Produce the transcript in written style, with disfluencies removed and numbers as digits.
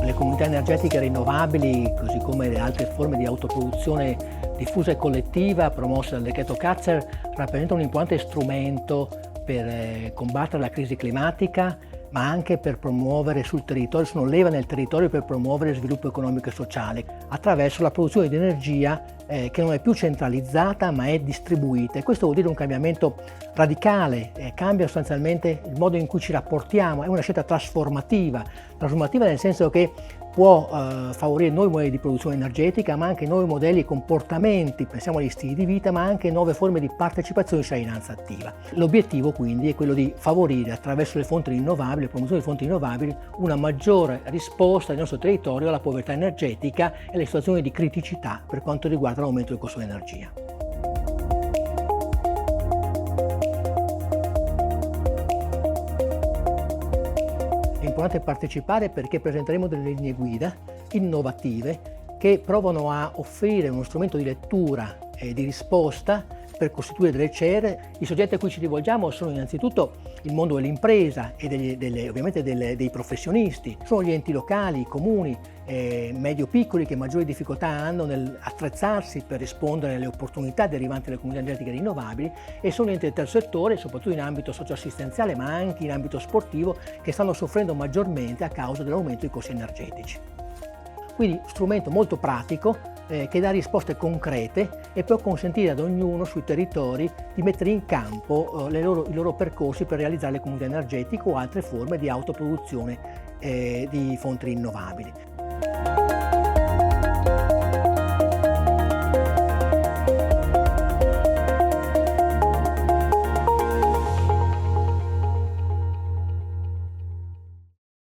Le comunità energetiche rinnovabili, così come le altre forme di autoproduzione diffusa e collettiva promosse dal decreto Katzer, rappresentano un importante strumento per combattere la crisi climatica, ma anche per promuovere sul territorio, sono leva nel territorio per promuovere sviluppo economico e sociale, attraverso la produzione di energia che non è più centralizzata ma è distribuita. E questo vuol dire un cambiamento radicale, cambia sostanzialmente il modo in cui ci rapportiamo, è una scelta trasformativa nel senso che può favorire nuovi modelli di produzione energetica, ma anche nuovi modelli e comportamenti, pensiamo agli stili di vita, ma anche nuove forme di partecipazione e cittadinanza attiva. L'obiettivo quindi è quello di favorire attraverso le fonti rinnovabili, la promozione di fonti rinnovabili, una maggiore risposta del nostro territorio alla povertà energetica e alle situazioni di criticità per quanto riguarda l'aumento del costo dell'energia. È importante partecipare perché presenteremo delle linee guida innovative che provano a offrire uno strumento di lettura e di risposta per costituire delle CER. I soggetti a cui ci rivolgiamo sono innanzitutto il mondo dell'impresa e ovviamente dei professionisti, sono gli enti locali, i comuni medio-piccoli che maggiori difficoltà hanno nel attrezzarsi per rispondere alle opportunità derivanti dalle comunità energetiche rinnovabili, e sono gli enti del terzo settore, soprattutto in ambito socioassistenziale ma anche in ambito sportivo, che stanno soffrendo maggiormente a causa dell'aumento dei costi energetici. Quindi strumento molto pratico che dà risposte concrete e può consentire ad ognuno sui territori di mettere in campo i loro percorsi per realizzare le comunità energetiche o altre forme di autoproduzione di fonti rinnovabili.